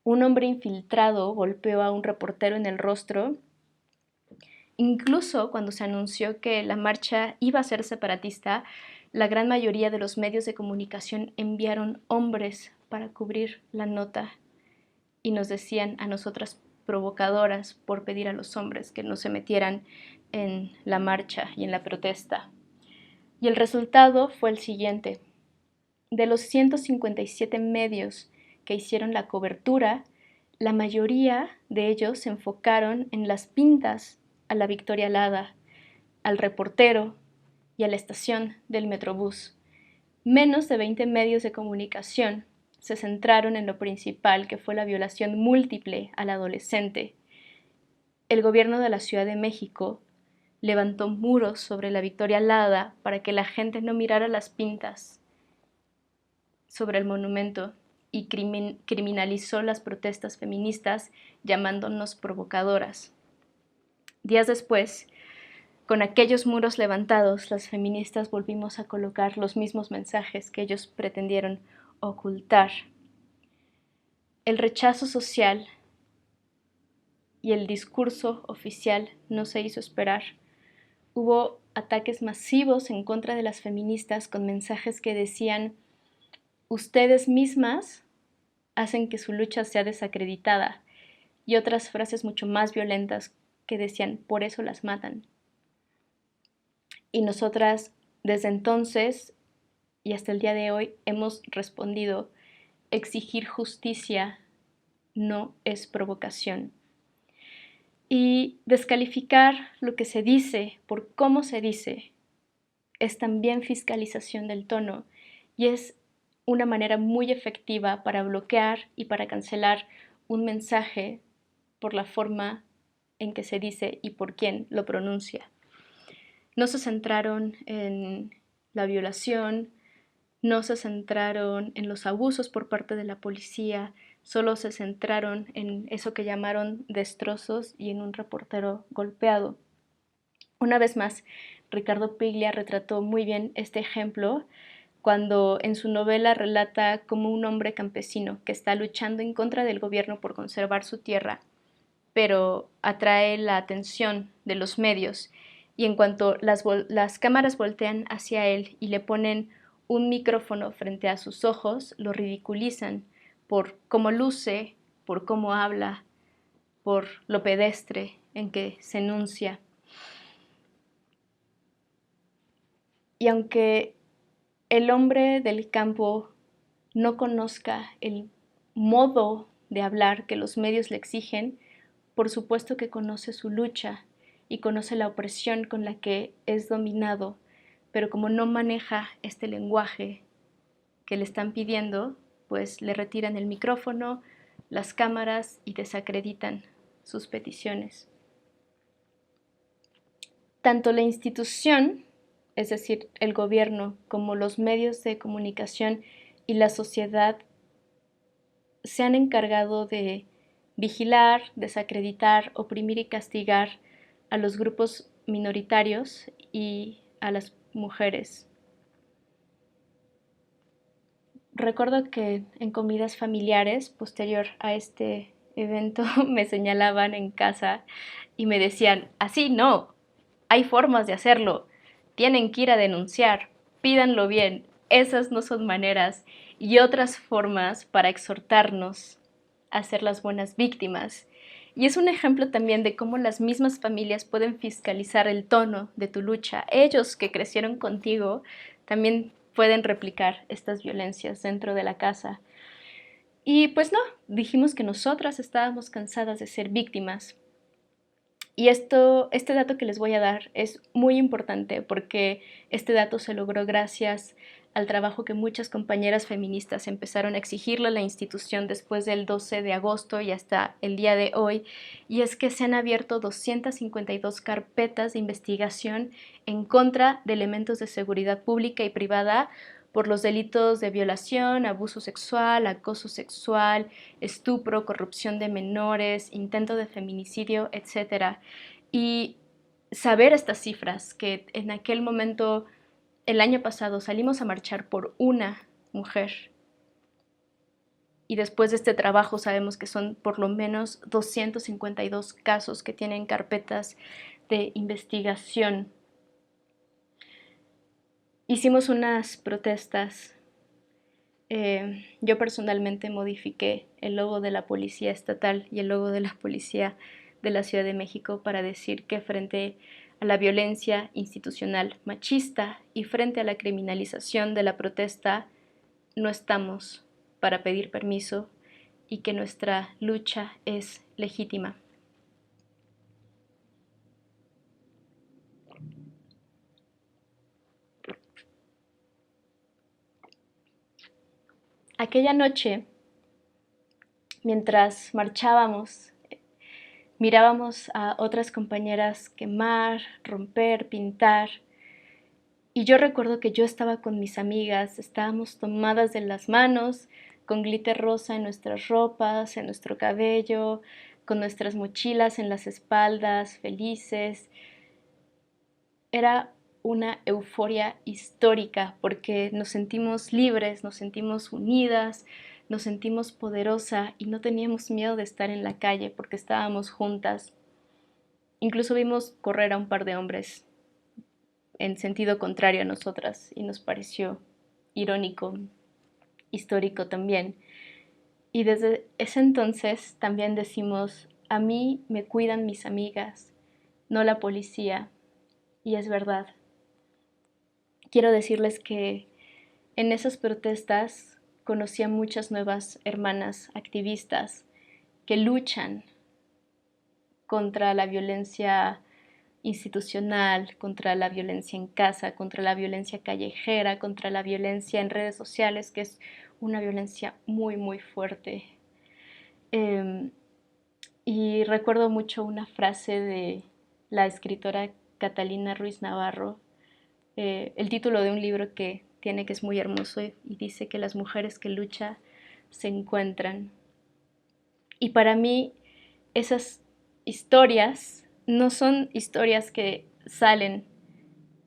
Speaker 1: un hombre infiltrado golpeó a un reportero en el rostro. Incluso cuando se anunció que la marcha iba a ser separatista, la gran mayoría de los medios de comunicación enviaron hombres para cubrir la nota y nos decían a nosotras provocadoras por pedir a los hombres que no se metieran en la marcha y en la protesta. Y el resultado fue el siguiente: de los 157 medios que hicieron la cobertura, la mayoría de ellos se enfocaron en las pintas a la Victoria Alada, al reportero y a la estación del Metrobús. Menos de 20 medios de comunicación se centraron en lo principal, que fue la violación múltiple al adolescente. El gobierno de la Ciudad de México levantó muros sobre la Victoria Alada para que la gente no mirara las pintas sobre el monumento, y criminalizó las protestas feministas llamándonos provocadoras. Días después, con aquellos muros levantados, las feministas volvimos a colocar los mismos mensajes que ellos pretendieron ocultar. El rechazo social y el discurso oficial no se hizo esperar. Hubo ataques masivos en contra de las feministas con mensajes que decían: ustedes mismas hacen que su lucha sea desacreditada, y otras frases mucho más violentas que decían: por eso las matan. Y nosotras, desde entonces y hasta el día de hoy, hemos respondido: exigir justicia no es provocación. Y descalificar lo que se dice por cómo se dice es también fiscalización del tono, y es una manera muy efectiva para bloquear y para cancelar un mensaje por la forma en que se dice y por quién lo pronuncia. No se centraron en la violación, no se centraron en los abusos por parte de la policía, solo se centraron en eso que llamaron destrozos y en un reportero golpeado. Una vez más, Ricardo Piglia retrató muy bien este ejemplo cuando en su novela relata cómo un hombre campesino que está luchando en contra del gobierno por conservar su tierra, pero atrae la atención de los medios y en cuanto las cámaras voltean hacia él y le ponen un micrófono frente a sus ojos, lo ridiculizan por cómo luce, por cómo habla, por lo pedestre en que se enuncia. Y aunque el hombre del campo no conozca el modo de hablar que los medios le exigen, por supuesto que conoce su lucha y conoce la opresión con la que es dominado, pero como no maneja este lenguaje que le están pidiendo, pues le retiran el micrófono, las cámaras y desacreditan sus peticiones. Tanto la institución, es decir, el gobierno, como los medios de comunicación y la sociedad se han encargado de vigilar, desacreditar, oprimir y castigar a los grupos minoritarios y a las mujeres. Recuerdo que en comidas familiares, posterior a este evento, me señalaban en casa y me decían, así no, hay formas de hacerlo, tienen que ir a denunciar, pídanlo bien, esas no son maneras y otras formas para exhortarnos a ser las buenas víctimas. Y es un ejemplo también de cómo las mismas familias pueden fiscalizar el tono de tu lucha. Ellos que crecieron contigo también pueden replicar estas violencias dentro de la casa. Y pues no, dijimos que nosotras estábamos cansadas de ser víctimas. Y este dato que les voy a dar es muy importante porque este dato se logró gracias al trabajo que muchas compañeras feministas empezaron a exigirle a la institución después del 12 de agosto y hasta el día de hoy, y es que se han abierto 252 carpetas de investigación en contra de elementos de seguridad pública y privada por los delitos de violación, abuso sexual, acoso sexual, estupro, corrupción de menores, intento de feminicidio, etc. Y saber estas cifras, que en aquel momento, el año pasado, salimos a marchar por una mujer y después de este trabajo sabemos que son por lo menos 252 casos que tienen carpetas de investigación. Hicimos unas protestas. Yo personalmente modifiqué el logo de la Policía Estatal y el logo de la Policía de la Ciudad de México para decir que frente a la violencia institucional machista y frente a la criminalización de la protesta, no estamos para pedir permiso y que nuestra lucha es legítima. Aquella noche, mientras marchábamos, mirábamos a otras compañeras quemar, romper, pintar. Y yo recuerdo que yo estaba con mis amigas, estábamos tomadas de las manos, con glitter rosa en nuestras ropas, en nuestro cabello, con nuestras mochilas en las espaldas, felices. Era una euforia histórica porque nos sentimos libres, nos sentimos unidas, nos sentimos poderosa y no teníamos miedo de estar en la calle porque estábamos juntas. Incluso vimos correr a un par de hombres en sentido contrario a nosotras y nos pareció irónico, histórico también. Y desde ese entonces también decimos, a mí me cuidan mis amigas, no la policía, y es verdad. Quiero decirles que en esas protestas conocí a muchas nuevas hermanas activistas que luchan contra la violencia institucional, contra la violencia en casa, contra la violencia callejera, contra la violencia en redes sociales, que es una violencia muy, muy fuerte. Y recuerdo mucho una frase de la escritora Catalina Ruiz Navarro, el título de un libro que tiene, que es muy hermoso, y dice que las mujeres que luchan se encuentran. Y para mí esas historias no son historias que salen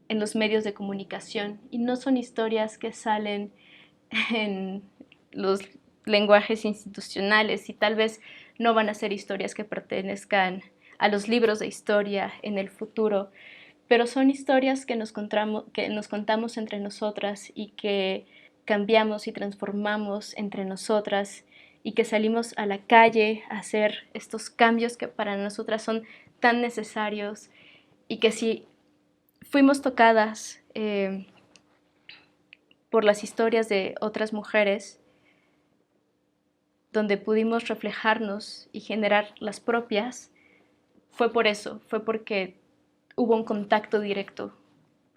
Speaker 1: en los medios de comunicación y no son historias que salen en los lenguajes institucionales y tal vez no van a ser historias que pertenezcan a los libros de historia en el futuro, pero son historias que nos contamos entre nosotras y que cambiamos y transformamos entre nosotras y que salimos a la calle a hacer estos cambios que para nosotras son tan necesarios y que si fuimos tocadas por las historias de otras mujeres, donde pudimos reflejarnos y generar las propias, fue por eso, fue porque hubo un contacto directo,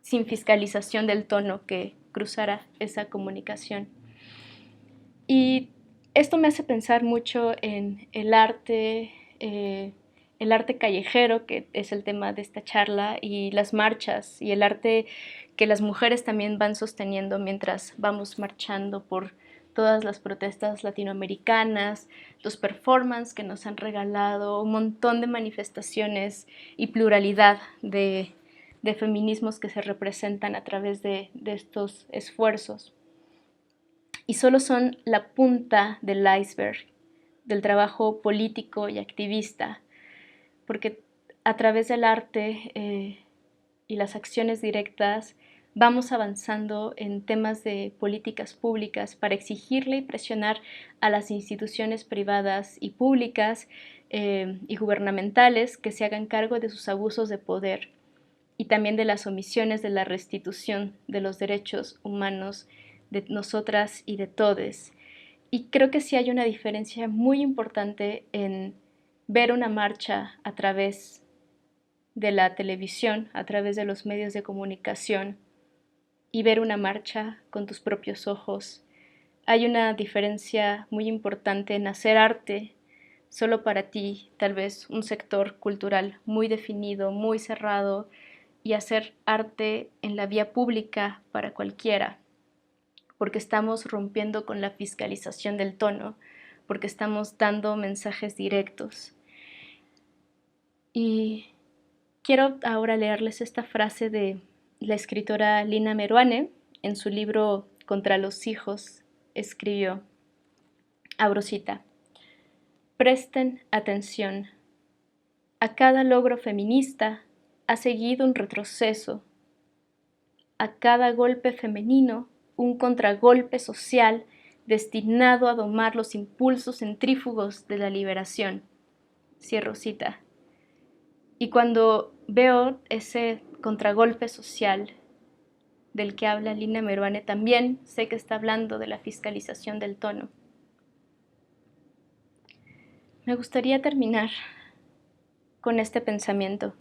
Speaker 1: sin fiscalización del tono que cruzara esa comunicación. Y esto me hace pensar mucho en el arte callejero, que es el tema de esta charla, y las marchas, y el arte que las mujeres también van sosteniendo mientras vamos marchando por todas las protestas latinoamericanas, los performances que nos han regalado, un montón de manifestaciones y pluralidad de feminismos que se representan a través de estos esfuerzos. Y solo son la punta del iceberg del trabajo político y activista, porque a través del arte y las acciones directas vamos avanzando en temas de políticas públicas para exigirle y presionar a las instituciones privadas y públicas y gubernamentales que se hagan cargo de sus abusos de poder y también de las omisiones de la restitución de los derechos humanos de nosotras y de todes. Y creo que sí hay una diferencia muy importante en ver una marcha a través de la televisión, a través de los medios de comunicación, y ver una marcha con tus propios ojos. Hay una diferencia muy importante en hacer arte solo para ti, tal vez un sector cultural muy definido, muy cerrado, y hacer arte en la vía pública para cualquiera, porque estamos rompiendo con la fiscalización del tono, porque estamos dando mensajes directos. Y quiero ahora leerles esta frase de la escritora Lina Meruane. En su libro Contra los hijos escribió, abro cita: presten atención, a cada logro feminista ha seguido un retroceso, a cada golpe femenino un contragolpe social destinado a domar los impulsos centrífugos de la liberación. Cierro cita. Y cuando veo ese contragolpe social del que habla Lina Meruane, también sé que está hablando de la fiscalización del tono. Me gustaría terminar con este pensamiento.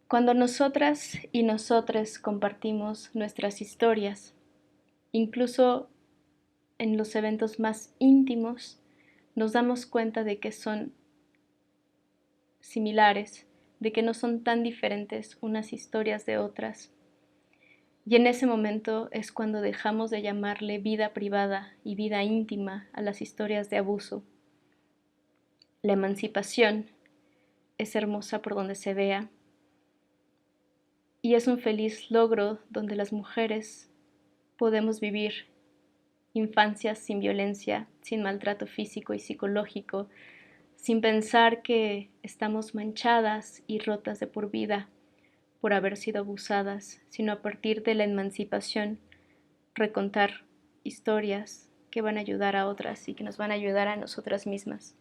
Speaker 1: Cuando nosotras y nosotres compartimos nuestras historias, incluso en los eventos más íntimos, nos damos cuenta de que son similares, de que no son tan diferentes unas historias de otras. Y en ese momento es cuando dejamos de llamarle vida privada y vida íntima a las historias de abuso. La emancipación es hermosa por donde se vea y es un feliz logro donde las mujeres podemos vivir infancias sin violencia, sin maltrato físico y psicológico, sin pensar que estamos manchadas y rotas de por vida por haber sido abusadas, sino a partir de la emancipación recontar historias que van a ayudar a otras y que nos van a ayudar a nosotras mismas.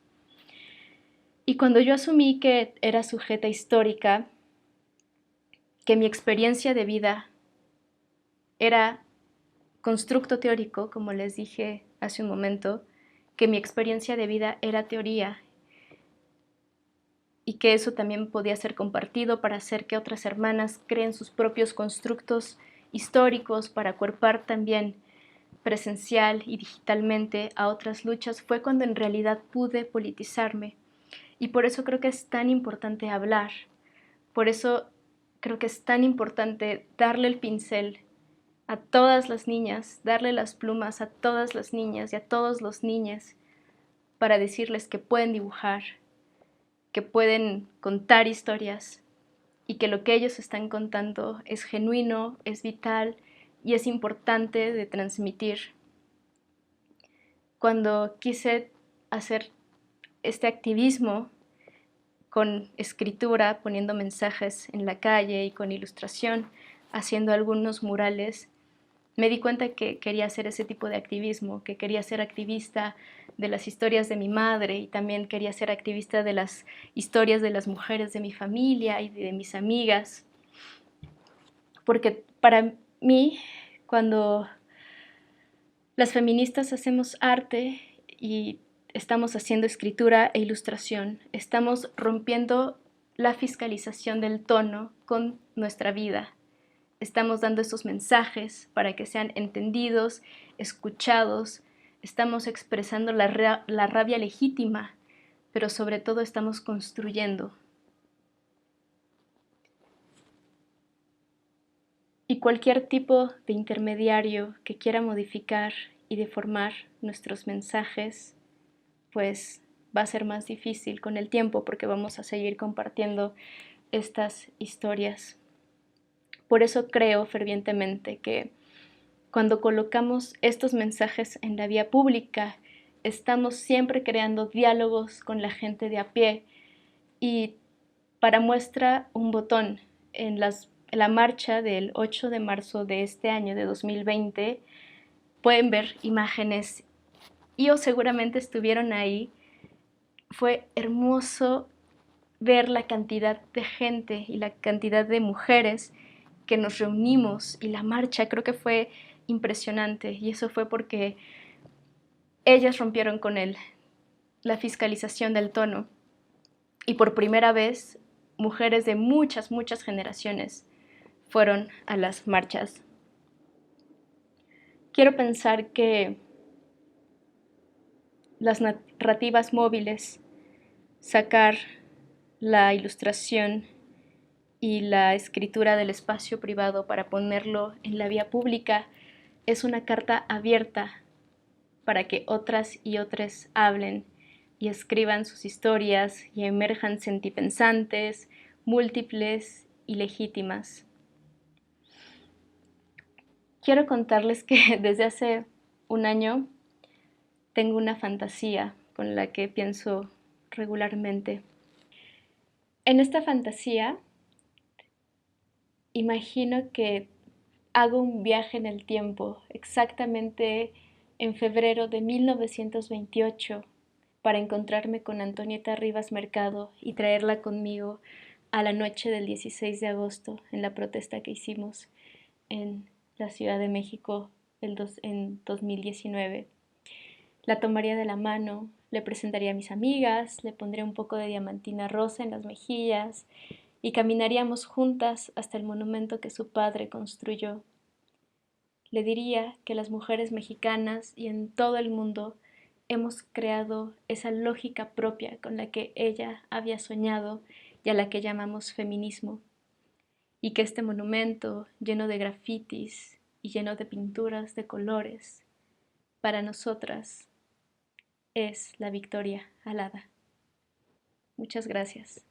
Speaker 1: Y cuando yo asumí que era sujeta histórica, que mi experiencia de vida era constructo teórico, como les dije hace un momento, que mi experiencia de vida era teoría y que eso también podía ser compartido para hacer que otras hermanas creen sus propios constructos históricos, para acuerpar también presencial y digitalmente a otras luchas, fue cuando en realidad pude politizarme Y por eso creo que es tan importante hablar, por eso creo que es tan importante darle el pincel a todas las niñas, darle las plumas a todas las niñas y a todos los niños para decirles que pueden dibujar, que pueden contar historias y que lo que ellos están contando es genuino, es vital y es importante de transmitir. Cuando quise hacer este activismo con escritura, poniendo mensajes en la calle y con ilustración, haciendo algunos murales, me di cuenta que quería hacer ese tipo de activismo, que quería ser activista de las historias de mi madre y también quería ser activista de las historias de las mujeres de mi familia y de mis amigas. Porque para mí, cuando las feministas hacemos arte y estamos haciendo escritura e ilustración, estamos rompiendo la fiscalización del tono con nuestra vida. Estamos dando esos mensajes para que sean entendidos, escuchados, estamos expresando la rabia legítima, pero sobre todo estamos construyendo. Y cualquier tipo de intermediario que quiera modificar y deformar nuestros mensajes, pues va a ser más difícil con el tiempo porque vamos a seguir compartiendo estas historias. Por eso creo fervientemente que cuando colocamos estos mensajes en la vía pública, estamos siempre creando diálogos con la gente de a pie. Y para muestra un botón, en la marcha del 8 de marzo de este año de 2020, pueden ver imágenes y o seguramente estuvieron ahí. Fue hermoso ver la cantidad de gente y la cantidad de mujeres que nos reunimos y la marcha creo que fue impresionante y eso fue porque ellas rompieron con la fiscalización del tono y por primera vez mujeres de muchas generaciones fueron a las marchas. Quiero pensar que las narrativas móviles, sacar la ilustración y la escritura del espacio privado para ponerlo en la vía pública es una carta abierta para que otras y otros hablen y escriban sus historias y emerjan sentipensantes, múltiples y legítimas. Quiero contarles que desde hace un año tengo una fantasía con la que pienso regularmente. En esta fantasía imagino que hago un viaje en el tiempo, exactamente en febrero de 1928, para encontrarme con Antonieta Rivas Mercado y traerla conmigo a la noche del 16 de agosto en la protesta que hicimos en la Ciudad de México en 2019. La tomaría de la mano, le presentaría a mis amigas, le pondría un poco de diamantina rosa en las mejillas y caminaríamos juntas hasta el monumento que su padre construyó. Le diría que las mujeres mexicanas y en todo el mundo hemos creado esa lógica propia con la que ella había soñado y a la que llamamos feminismo, y que este monumento lleno de grafitis y lleno de pinturas de colores, para nosotras es la victoria alada. Muchas gracias.